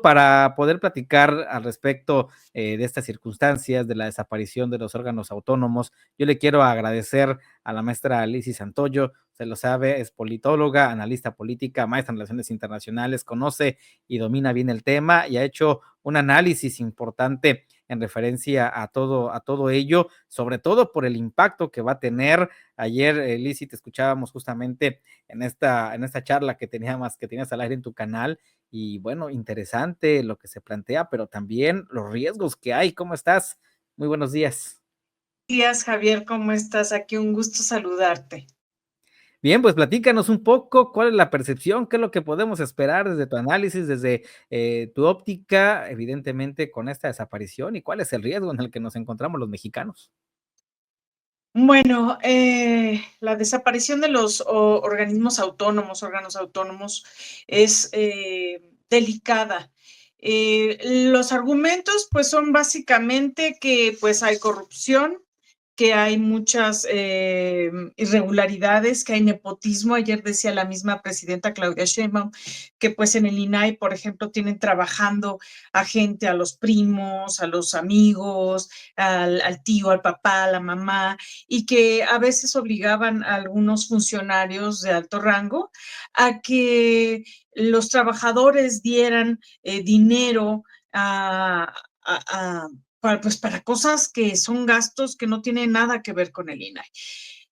Para poder platicar al respecto de estas circunstancias, de la desaparición de los órganos autónomos, yo le quiero agradecer a la maestra Lizy Santoyo, se lo sabe, es politóloga, analista política, maestra en relaciones internacionales, conoce y domina bien el tema y ha hecho un análisis importante en referencia a todo ello, sobre todo por el impacto que va a tener. Ayer, Lizy, te escuchábamos justamente en esta charla que tenías al aire en tu canal, y bueno, interesante lo que se plantea, pero también los riesgos que hay. ¿Cómo estás? Muy buenos días. Buenos días, Javier, ¿cómo estás? Aquí un gusto saludarte. Bien, pues platícanos un poco cuál es la percepción, qué es lo que podemos esperar desde tu análisis, desde tu óptica, evidentemente con esta desaparición, y cuál es el riesgo en el que nos encontramos los mexicanos. Bueno, la desaparición de los órganos autónomos, es delicada. Los argumentos, pues, son básicamente que, pues, hay corrupción, que hay muchas irregularidades, que hay nepotismo. Ayer decía la misma presidenta Claudia Sheinbaum que, pues, en el INAI, por ejemplo, tienen trabajando a gente, a los primos, a los amigos, al tío, al papá, a la mamá, y que a veces obligaban a algunos funcionarios de alto rango a que los trabajadores dieran dinero para cosas que son gastos que no tienen nada que ver con el INAI.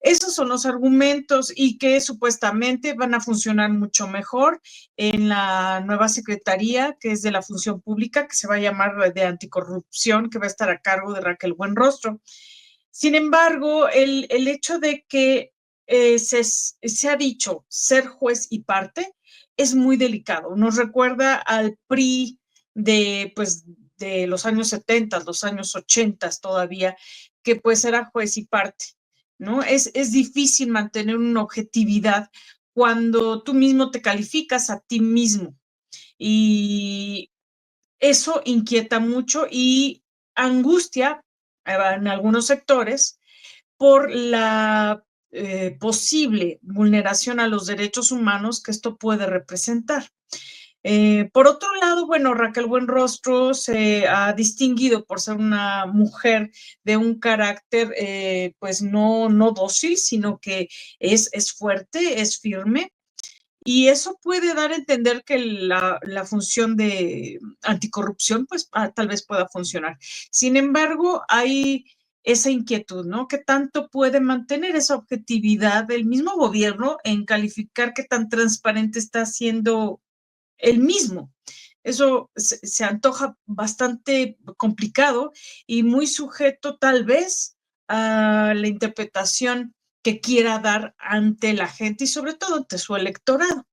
Esos son los argumentos y que supuestamente van a funcionar mucho mejor en la nueva secretaría, que es de la función pública, que se va a llamar de anticorrupción, que va a estar a cargo de Raquel Buenrostro. Sin embargo, el hecho de que se ha dicho ser juez y parte es muy delicado. Nos recuerda al PRI de, pues, de los años 70, los años 80 todavía, que pues era juez y parte, ¿no? Es difícil mantener una objetividad cuando tú mismo te calificas a ti mismo. Y eso inquieta mucho y angustia en algunos sectores por la posible vulneración a los derechos humanos que esto puede representar. Por otro lado, bueno, Raquel Buenrostro se ha distinguido por ser una mujer de un carácter, pues no dócil, sino que es fuerte, es firme, y eso puede dar a entender que la función de anticorrupción, pues tal vez pueda funcionar. Sin embargo, hay esa inquietud, ¿no? ¿Qué tanto puede mantener esa objetividad del mismo gobierno en calificar qué tan transparente está siendo el mismo? Eso se antoja bastante complicado y muy sujeto tal vez a la interpretación que quiera dar ante la gente y sobre todo ante su electorado.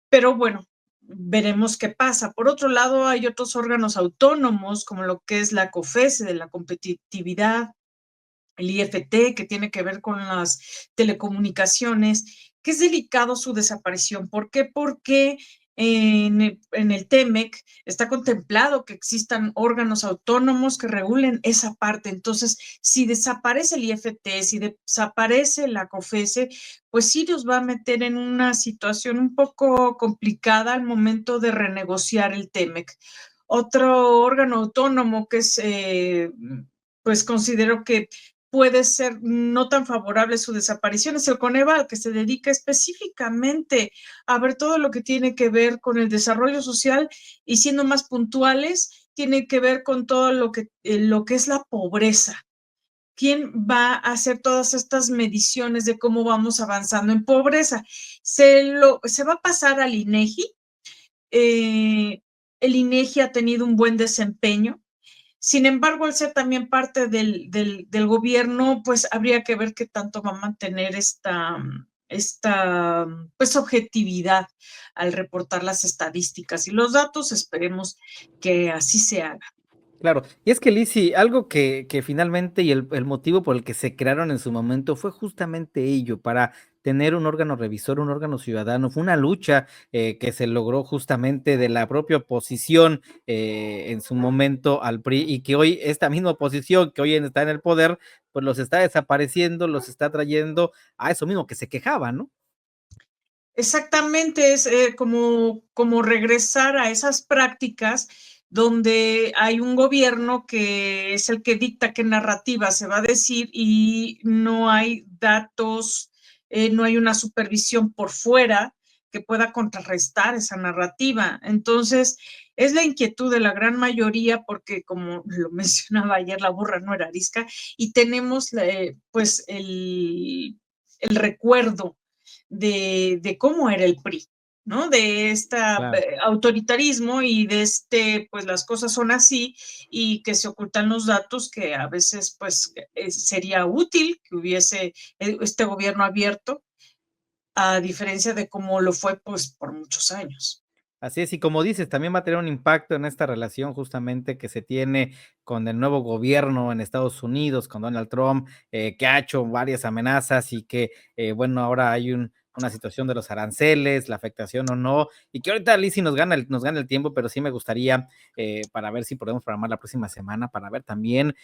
Pero bueno, veremos qué pasa. Por otro lado, hay otros órganos autónomos, como lo que es la COFESE de la competitividad, el IFT, que tiene que ver con las telecomunicaciones, que es delicado su desaparición. ¿Por qué? Porque en el TEMEC está contemplado que existan órganos autónomos que regulen esa parte. Entonces, si desaparece el IFT, si desaparece la COFESE, pues sí los va a meter en una situación un poco complicada al momento de renegociar el TEMEC. Otro órgano autónomo que es, pues considero que puede ser no tan favorable su desaparición es el Coneval, que se dedica específicamente a ver todo lo que tiene que ver con el desarrollo social y siendo más puntuales, tiene que ver con todo lo que es la pobreza. ¿Quién va a hacer todas estas mediciones de cómo vamos avanzando en pobreza? Se va a pasar al INEGI. El INEGI ha tenido un buen desempeño. Sin embargo, al ser también parte del gobierno, pues habría que ver qué tanto va a mantener esta pues, objetividad al reportar las estadísticas y los datos. Esperemos que así se haga. Claro, y es que Lizzy, algo que finalmente y el motivo por el que se crearon en su momento fue justamente ello, para tener un órgano revisor, un órgano ciudadano. Fue una lucha que se logró justamente de la propia oposición en su momento al PRI, y que hoy esta misma oposición que hoy está en el poder, pues los está desapareciendo, los está trayendo a eso mismo que se quejaba, ¿no? Exactamente, es como regresar a esas prácticas donde hay un gobierno que es el que dicta qué narrativa se va a decir y no hay datos, no hay una supervisión por fuera que pueda contrarrestar esa narrativa. Entonces, es la inquietud de la gran mayoría porque, como lo mencionaba ayer, la burra no era arisca y tenemos pues el recuerdo de cómo era el PRI, ¿no? De este Claro. autoritarismo y de pues las cosas son así y que se ocultan los datos que a veces pues sería útil que hubiese este gobierno abierto, a diferencia de cómo lo fue pues por muchos años. Así es, y como dices, también va a tener un impacto en esta relación justamente que se tiene con el nuevo gobierno en Estados Unidos, con Donald Trump, que ha hecho varias amenazas y que, bueno, ahora hay una situación de los aranceles, la afectación o no, y que ahorita Lizzy nos gana el tiempo, pero sí me gustaría para ver si podemos programar la próxima semana, para ver también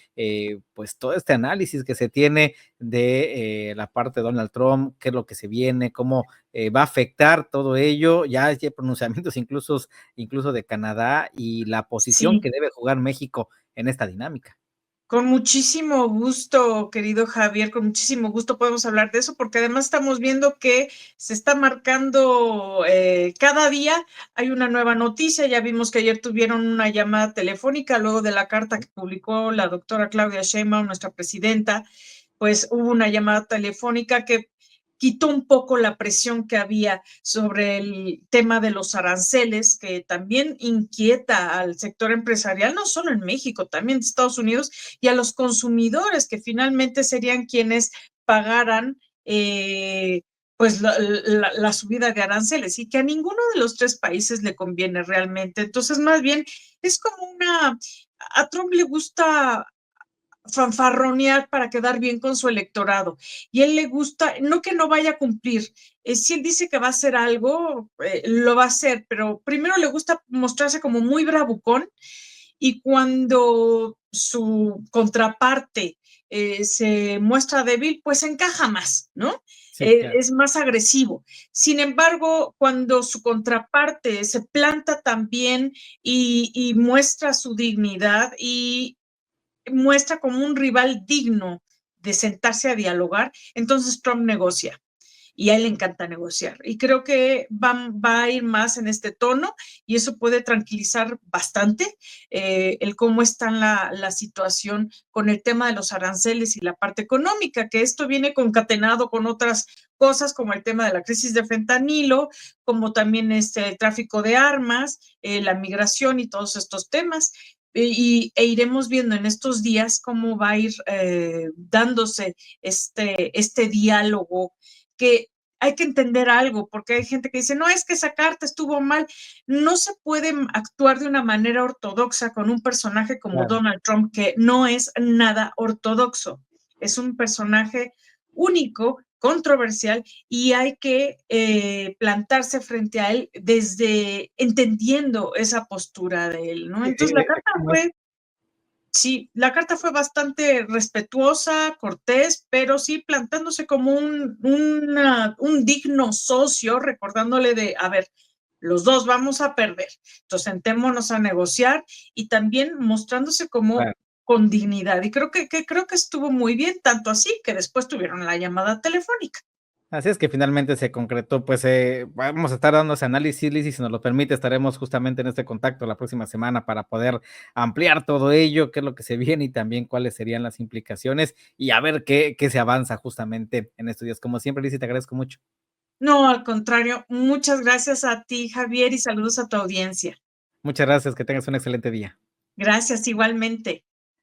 pues todo este análisis que se tiene de la parte de Donald Trump, qué es lo que se viene, cómo va a afectar todo ello, ya hay pronunciamientos incluso de Canadá y la posición Sí. que debe jugar México en esta dinámica. Con muchísimo gusto, querido Javier, con muchísimo gusto podemos hablar de eso, porque además estamos viendo que se está marcando cada día, hay una nueva noticia, ya vimos que ayer tuvieron una llamada telefónica luego de la carta que publicó la doctora Claudia Sheinbaum, nuestra presidenta, pues hubo una llamada telefónica que quitó un poco la presión que había sobre el tema de los aranceles, que también inquieta al sector empresarial, no solo en México, también en Estados Unidos, y a los consumidores, que finalmente serían quienes pagaran pues la subida de aranceles y que a ninguno de los tres países le conviene realmente. Entonces, más bien, es como a Trump le gusta fanfarronear para quedar bien con su electorado. Y él le gusta, no que no vaya a cumplir, si él dice que va a hacer algo, lo va a hacer, pero primero le gusta mostrarse como muy bravucón y cuando su contraparte se muestra débil, pues encaja más, ¿no? Sí, claro. Es más agresivo. Sin embargo, cuando su contraparte se planta también y muestra su dignidad y muestra como un rival digno de sentarse a dialogar, entonces Trump negocia y a él le encanta negociar. Y creo que va a ir más en este tono y eso puede tranquilizar bastante el cómo está la situación con el tema de los aranceles y la parte económica, que esto viene concatenado con otras cosas como el tema de la crisis de fentanilo, como también el tráfico de armas, la migración y todos estos temas. Iremos viendo en estos días cómo va a ir dándose este diálogo que hay que entender algo, porque hay gente que dice, no, es que esa carta estuvo mal. No se puede actuar de una manera ortodoxa con un personaje como Claro. Donald Trump, que no es nada ortodoxo. Es un personaje único, controversial, y hay que plantarse frente a él desde entendiendo esa postura de él, ¿no? Entonces la carta fue sí, la carta fue bastante respetuosa, cortés, pero sí plantándose como un digno socio, recordándole de, a ver, los dos vamos a perder, entonces sentémonos a negociar y también mostrándose como Claro. con dignidad. Y creo que estuvo muy bien, tanto así que después tuvieron la llamada telefónica. Así es que finalmente se concretó, pues vamos a estar dando ese análisis, Liz, y si nos lo permite, estaremos justamente en este contacto la próxima semana para poder ampliar todo ello, qué es lo que se viene y también cuáles serían las implicaciones y a ver qué se avanza justamente en estos días. Como siempre, Liz, te agradezco mucho. No, al contrario, muchas gracias a ti, Javier, y saludos a tu audiencia. Muchas gracias, que tengas un excelente día. Gracias igualmente.